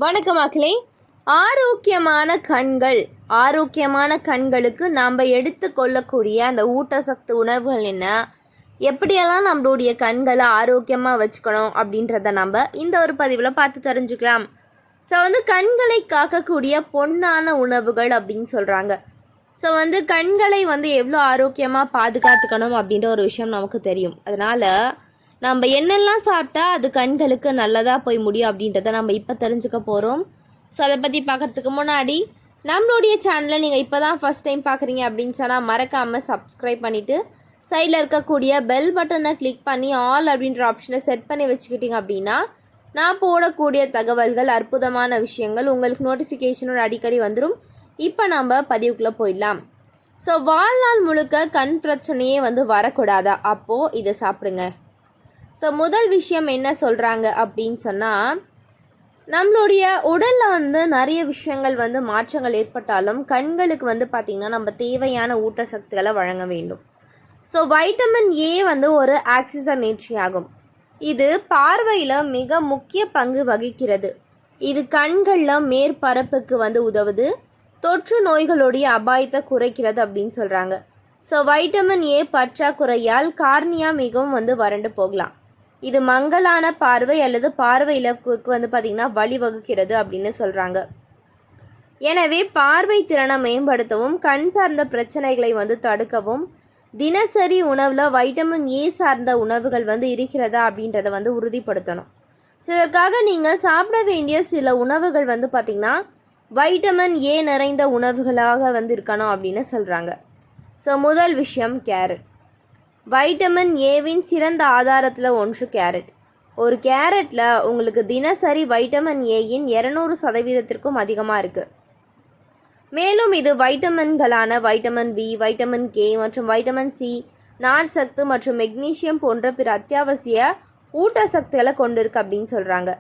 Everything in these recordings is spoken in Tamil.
வணக்கம் மக்களே. ஆரோக்கியமான கண்களுக்கு நாம் எடுத்துக்கொள்ளக்கூடிய அந்த ஊட்டச்சத்து உணவுகள் என்ன, எப்படியெல்லாம் நம்மளுடைய கண்களை ஆரோக்கியமாக வச்சுக்கணும் அப்படின்றத நம்ம இந்த ஒரு பதிவில் பார்த்து தெரிஞ்சுக்கலாம். ஸோ கண்களை காக்கக்கூடிய பொன்னான உணவுகள் அப்படின்னு சொல்கிறாங்க. ஸோ கண்களை எவ்வளோ ஆரோக்கியமாக பாதுகாத்துக்கணும் அப்படின்ற ஒரு விஷயம் நமக்கு தெரியும். அதனால் நம்ம என்னெல்லாம் சாப்பிட்டா அது கண்களுக்கு நல்லதாக போய் முடியும் அப்படின்றத நம்ம இப்போ தெரிஞ்சுக்க போகிறோம். ஸோ அதை பற்றி பார்க்குறதுக்கு முன்னாடி நம்மளுடைய சேனலை நீங்கள் இப்போ தான் ஃபஸ்ட் டைம் பார்க்குறீங்க அப்படின்னு சொன்னால் மறக்காமல் சப்ஸ்கிரைப் பண்ணிவிட்டு சைடில் இருக்கக்கூடிய பெல் பட்டனை கிளிக் பண்ணி ஆல் அப்படின்ற ஆப்ஷனை செட் பண்ணி வச்சுக்கிட்டிங்க அப்படின்னா நான் போடக்கூடிய தகவல்கள், அற்புதமான விஷயங்கள் உங்களுக்கு நோட்டிஃபிகேஷனோட அடிக்கடி வந்துடும். இப்போ நம்ம பதிவுக்குள்ளே போயிடலாம். ஸோ வாழ்நாள் முழுக்க கண் பிரச்சனையே வரக்கூடாதா? அப்போது இதை சாப்பிடுங்க. ஸோ முதல் விஷயம் என்ன சொல்கிறாங்க அப்படின்னு சொன்னால், நம்மளுடைய உடலில் நிறைய விஷயங்கள் மாற்றங்கள் ஏற்பட்டாலும் கண்களுக்கு பார்த்திங்கன்னா நம்ம தேவையான ஊட்டச்சத்துக்களை வழங்க வேண்டும். ஸோ வைட்டமின் ஏ ஒரு ஆக்சிஜனேற்றி ஆகும். இது பார்வையில் மிக முக்கிய பங்கு வகிக்கிறது. இது கண்களில் மேற்பரப்புக்கு உதவுது, தொற்று நோய்களுடைய அபாயத்தை குறைக்கிறது அப்படின்னு சொல்கிறாங்க. ஸோ வைட்டமின் ஏ பற்றாக்குறையால் கார்னியா மிகவும் வறண்டு போகலாம். இது மங்கலான பார்வை அல்லது பார்வை இழப்புக்கு பார்த்திங்கன்னா வழிவகுக்கிறது அப்படின்னு சொல்கிறாங்க. எனவே பார்வை திறனை மேம்படுத்தவும் கண் சார்ந்த பிரச்சனைகளை தடுக்கவும் தினசரி உணவில் வைட்டமின் ஏ சார்ந்த உணவுகள் இருக்கிறதா அப்படின்றத உறுதிப்படுத்தணும். இதற்காக நீங்கள் சாப்பிட வேண்டிய சில உணவுகள் பார்த்திங்கன்னா வைட்டமின் ஏ நிறைந்த உணவுகளாக இருக்கணும் அப்படின்னு சொல்கிறாங்க. ஸோ முதல் விஷயம் கேரட். வைட்டமின் ஏவின் சிறந்த ஆதாரத்தில் ஒன்று கேரட். ஒரு கேரட்டில் உங்களுக்கு தினசரி வைட்டமின் ஏயின் 200% அதிகமாக இருக்குது. மேலும் இது வைட்டமின்களான வைட்டமின் பி, வைட்டமின் கே மற்றும் வைட்டமின் சி, நார் சத்து மற்றும் மெக்னீசியம் போன்ற பிற அத்தியாவசிய ஊட்டச்சத்துக்களை கொண்டிருக்கு அப்படின்னு சொல்கிறாங்க.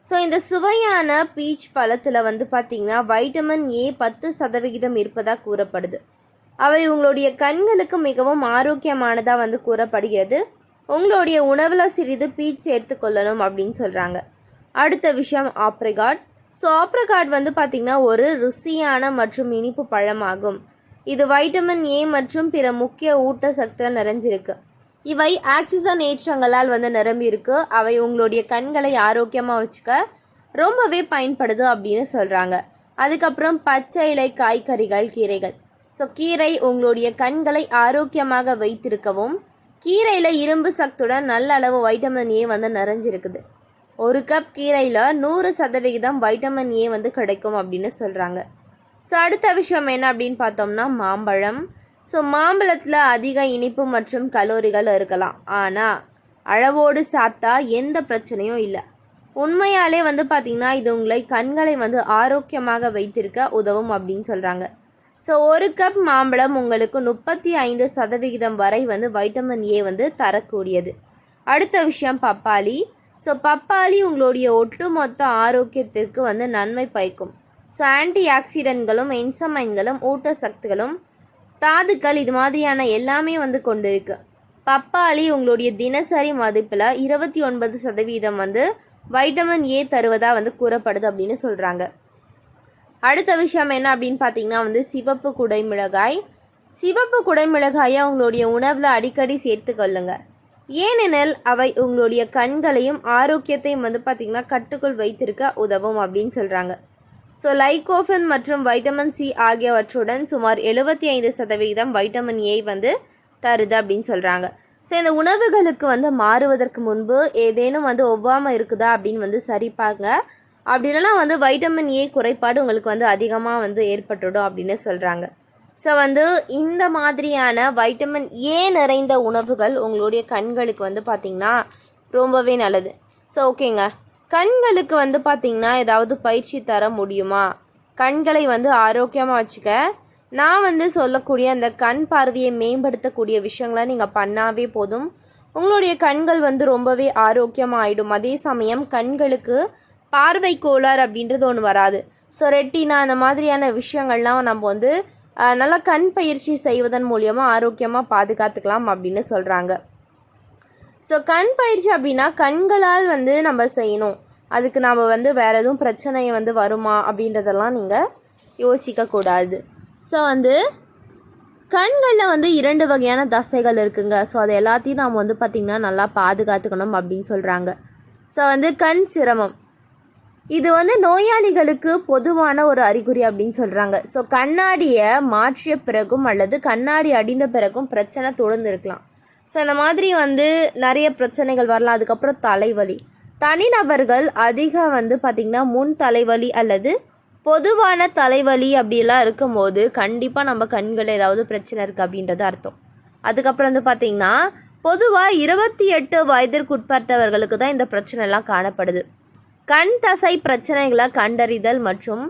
ஸோ இந்த சுவையான பீச் பழத்தில் பார்த்திங்கன்னா வைட்டமின் ஏ 10% இருப்பதாக கூறப்படுது. அவை உங்களுடைய கண்களுக்கு மிகவும் ஆரோக்கியமானதாக கூறப்படுகிறது. உங்களுடைய உணவில் சிறிது பீச் சேர்த்து கொள்ளணும் அப்படின்னு சொல்கிறாங்க. அடுத்த விஷயம் ஆப்ரிகாட். ஸோ ஆப்ரிகாட் பார்த்திங்கன்னா ஒரு ருசியான மற்றும் இனிப்பு பழமாகும். இது வைட்டமின் ஏ மற்றும் பிற முக்கிய ஊட்டச்சத்துக்கள் நிறைஞ்சிருக்கு. இவை ஆக்சிஜன் ஏற்றங்களால் நிரம்பி இருக்கு. அவை உங்களுடைய கண்களை ஆரோக்கியமாக வச்சுக்க ரொம்பவே பயன்படுது அப்படின்னு சொல்கிறாங்க. அதுக்கப்புறம் பச்சை இலை காய்கறிகள், கீரைகள். ஸோ கீரை உங்களுடைய கண்களை ஆரோக்கியமாக வைத்திருக்கவும், கீரையில் இரும்பு சத்துடன் நல்ல அளவு வைட்டமின் ஏ நிறைஞ்சிருக்குது. ஒரு கப் கீரையில் 100% வைட்டமின் ஏ கிடைக்கும் அப்படின்னு சொல்கிறாங்க. ஸோ அடுத்த விஷயம் என்ன அப்படின்னு பார்த்தோம்னா மாம்பழம். ஸோ மாம்பழத்தில் அதிக இனிப்பு மற்றும் கலோரிகள் இருக்கலாம், ஆனால் அளவோடு சாப்பிட்டா எந்த பிரச்சனையும் இல்லை. உண்மையாலே பார்த்திங்கன்னா இது உங்களை கண்களை ஆரோக்கியமாக வைத்திருக்க உதவும் அப்படின்னு சொல்கிறாங்க. ஸோ ஒரு கப் மாம்பழம் உங்களுக்கு 35% வரை வைட்டமின் ஏ தரக்கூடியது. அடுத்த விஷயம் பப்பாளி. ஸோ பப்பாளி உங்களுடைய ஒட்டுமொத்த ஆரோக்கியத்திற்கு நன்மை பயக்கும். ஸோ ஆன்டி ஆக்சிடென்ட்களும் என்சமைன்களும் ஊட்டச்சத்துக்களும் தாதுக்கள் இது மாதிரியான எல்லாமே கொண்டிருக்கு. பப்பாளி உங்களுடைய தினசரி மதிப்பில் 29% வைட்டமின் ஏ தருவதாக கூறப்படுது அப்படின்னு சொல்கிறாங்க. அடுத்த விஷயம் என்ன அப்படின்னு பார்த்தீங்கன்னா சிவப்பு குடைமிளகாய். சிவப்பு குடைமிளகாயை உங்களுடைய உணவில் அடிக்கடி சேர்த்து கொள்ளுங்க. ஏனெனில் அவை உங்களுடைய கண்களையும் ஆரோக்கியத்தையும் பார்த்திங்கன்னா கட்டுக்குள் வைத்திருக்க உதவும் அப்படின்னு சொல்கிறாங்க. ஸோ லைகோஃபின் மற்றும் வைட்டமின் சி ஆகியவற்றுடன் சுமார் 75% வைட்டமின் ஏ தருது அப்படின்னு சொல்கிறாங்க. ஸோ இந்த உணவுகளுக்கு மாறுவதற்கு முன்பு ஏதேனும் ஒவ்வாமல் இருக்குதா அப்படின்னு சரிப்பாங்க. அப்படி இல்லைனா வைட்டமின் ஏ குறைபாடு உங்களுக்கு அதிகமாக ஏற்பட்டுடும் அப்படின்னு சொல்கிறாங்க. ஸோ இந்த மாதிரியான வைட்டமின் ஏ நிறைந்த உணவுகள் உங்களுடைய கண்களுக்கு பார்த்திங்கன்னா ரொம்பவே நல்லது. ஸோ ஓகேங்க, கண்களுக்கு பார்த்திங்கன்னா ஏதாவது பயிற்சி தர முடியுமா? கண்களை ஆரோக்கியமாக வச்சுக்க நான் சொல்லக்கூடிய அந்த கண் பார்வையை மேம்படுத்தக்கூடிய விஷயங்களை நீங்கள் பண்ணாவே போதும். உங்களுடைய கண்கள் ரொம்பவே ஆரோக்கியமாக ஆகிடும். அதே சமயம் கண்களுக்கு பார்வை கோளாறு அப்படின்றது ஒன்று வராது. ஸோ ரெட்டினா அந்த மாதிரியான விஷயங்கள்லாம் நம்ம நல்லா கண் பயிற்சி செய்வதன் மூலியமாக ஆரோக்கியமாக பாதுகாத்துக்கலாம் அப்படின்னு சொல்கிறாங்க. ஸோ கண் பயிற்சி அப்படின்னா கண்களால் நம்ம செய்யணும். அதுக்கு நாம் வந்து வேறு எதுவும் பிரச்சனை வந்து வருமா அப்படின்றதெல்லாம் நீங்கள் யோசிக்கக்கூடாது. ஸோ வந்து கண்களில் வந்து 2 வகையான தசைகள் இருக்குங்க. ஸோ அது எல்லாத்தையும் நாம் வந்து பார்த்திங்கன்னா நல்லா பாதுகாத்துக்கணும் அப்படின்னு சொல்கிறாங்க. ஸோ வந்து கண் சிரமம் இது வந்து நோயாளிகளுக்கு பொதுவான ஒரு அறிகுறி அப்படின்னு சொல்கிறாங்க. ஸோ கண்ணாடியை மாற்றிய பிறகும் அல்லது கண்ணாடி அடிந்த பிறகும் பிரச்சனை தொடர்ந்து இருக்கலாம். ஸோ இந்த மாதிரி வந்து நிறைய பிரச்சனைகள் வரலாம். அதுக்கப்புறம் தலைவலி, தனிநபர்கள் அதிகம் வந்து பார்த்திங்கன்னா முன் தலைவலி அல்லது பொதுவான தலைவலி அப்படிலாம் இருக்கும்போது கண்டிப்பாக நம்ம கண்களில் ஏதாவது பிரச்சனை இருக்குது அப்படின்றது அர்த்தம். அதுக்கப்புறம் வந்து பார்த்திங்கன்னா பொதுவாக 28 வயதிற்குட்பட்டவர்களுக்கு தான் இந்த பிரச்சனைலாம் காணப்படுது. கண் தசை பிரச்சனைகளை கண்டறிதல் மற்றும்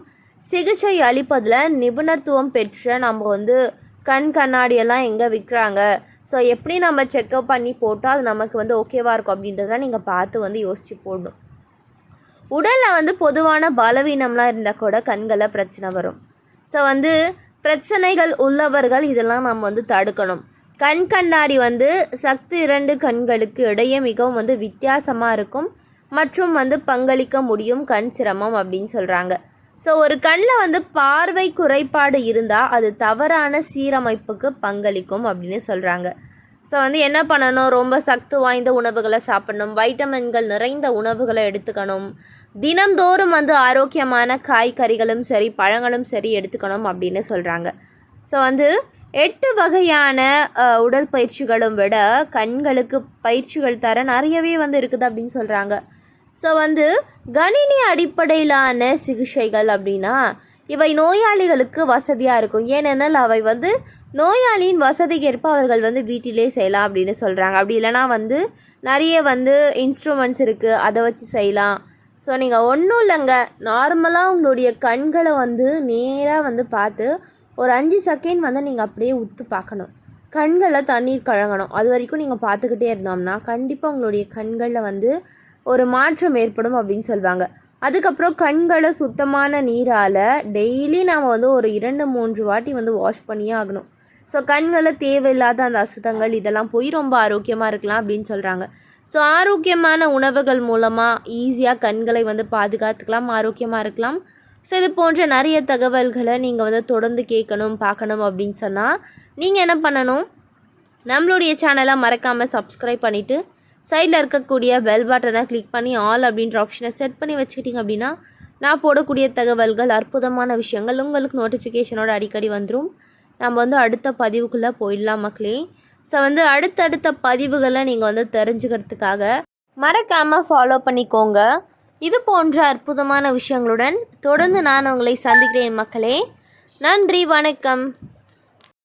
சிகிச்சை அளிப்பதில் நிபுணத்துவம் பெற்ற நம்ம வந்து கண்ணாடியெல்லாம் எங்கே விற்கிறாங்க, ஸோ எப்படி நம்ம செக்கப் பண்ணி போட்டால் அது நமக்கு வந்து ஓகேவாக இருக்கும் அப்படின்றத நீங்கள் பார்த்து வந்து யோசித்து போடணும். உடலில் வந்து பொதுவான பலவீனம்லாம் இருந்தால் கூட கண்களில் பிரச்சனை வரும். ஸோ வந்து பிரச்சனைகள் உள்ளவர்கள் இதெல்லாம் நம்ம வந்து தடுக்கணும். கண்ணாடி வந்து சக்தி 2 கண்களுக்கு இடையே மிகவும் வந்து வித்தியாசமாக இருக்கும் மற்றும் வந்து பங்களிக்க முடியும் கண் சிரமம் அப்படின்னு சொல்கிறாங்க. ஸோ ஒரு கண்ணில் வந்து பார்வை குறைபாடு இருந்தால் அது தவறான சீரமைப்புக்கு பங்களிக்கும் அப்படின்னு சொல்கிறாங்க. ஸோ வந்து என்ன பண்ணணும், ரொம்ப சக்தி வாய்ந்த உணவுகளை சாப்பிடணும், வைட்டமின்கள் நிறைந்த உணவுகளை எடுத்துக்கணும், தினம்தோறும் வந்து ஆரோக்கியமான காய்கறிகளும் சரி பழங்களும் சரி எடுத்துக்கணும் அப்படின்னு சொல்கிறாங்க. ஸோ வந்து 8 வகையான உடற்பயிற்சிகளும் விட கண்களுக்கு பயிற்சிகள் தர நிறையவே வந்து இருக்குது அப்படின்னு சொல்கிறாங்க. ஸோ வந்து கணினி அடிப்படையிலான சிகிச்சைகள் அப்படின்னா இவை நோயாளிகளுக்கு வசதியாக இருக்கும். ஏனென்றால் அவை வந்து நோயாளியின் வசதிக்கேற்ப அவர்கள் வந்து வீட்டிலே செய்யலாம் அப்படின்னு சொல்கிறாங்க. அப்படி இல்லைனா வந்து நிறைய வந்து இன்ஸ்ட்ருமெண்ட்ஸ் இருக்குது, அதை வச்சு செய்யலாம். ஸோ நீங்கள் ஒன்றும் இல்லைங்க, நார்மலாக உங்களுடைய கண்களை வந்து நேராக வந்து பார்த்து ஒரு 5 செகண்ட் வந்து நீங்கள் அப்படியே உத்து பார்க்கணும். கண்களில் தண்ணீர் கலங்கணும். அது வரைக்கும் நீங்கள் பார்த்துக்கிட்டே இருந்தோம்னா கண்டிப்பாக உங்களுடைய கண்களில் வந்து ஒரு மாற்றம் ஏற்படும் அப்படின்னு சொல்லுவாங்க. அதுக்கப்புறம் கண்களை சுத்தமான நீரால் டெய்லி நாம் வந்து ஒரு 2-3 வாட்டி வந்து வாஷ் பண்ணியே ஆகணும். ஸோ கண்களை தேவையில்லாத அந்த அசுத்தங்கள் இதெல்லாம் போய் ரொம்ப ஆரோக்கியமாக இருக்கலாம் அப்படின்னு சொல்கிறாங்க. ஸோ ஆரோக்கியமான உணவுகள் மூலமாக ஈஸியாக கண்களை வந்து பாதுகாத்துக்கலாம், ஆரோக்கியமாக இருக்கலாம். ஸோ இது போன்ற நிறைய தகவல்களை நீங்கள் வந்து தொடர்ந்து கேட்கணும் பார்க்கணும் அப்படின்னு சொன்னால் நீங்கள் என்ன பண்ணணும், நம்மளுடைய சேனலை மறக்காமல் சப்ஸ்கிரைப் பண்ணிவிட்டு சைடில் இருக்கக்கூடிய பெல் பட்டனை கிளிக் பண்ணி ஆல் அப்படின்ற ஆப்ஷனை செட் பண்ணி வச்சுக்கிட்டிங்க அப்படின்னா நான் போடக்கூடிய தகவல்கள் அற்புதமான விஷயங்கள் உங்களுக்கு நோட்டிஃபிகேஷனோட அடிக்கடி வந்துடும். நம்ம வந்து அடுத்த பதிவுக்குள்ளே போயிடலாம் மக்களே. ஸோ வந்து அடுத்தடுத்த பதிவுகளை நீங்கள் வந்து தெரிஞ்சுக்கிறதுக்காக மறக்காமல் ஃபாலோ பண்ணிக்கோங்க. இது போன்ற அற்புதமான விஷயங்களுடன் தொடர்ந்து நான் உங்களை சந்திக்கிறேன் மக்களே. நன்றி, வணக்கம்.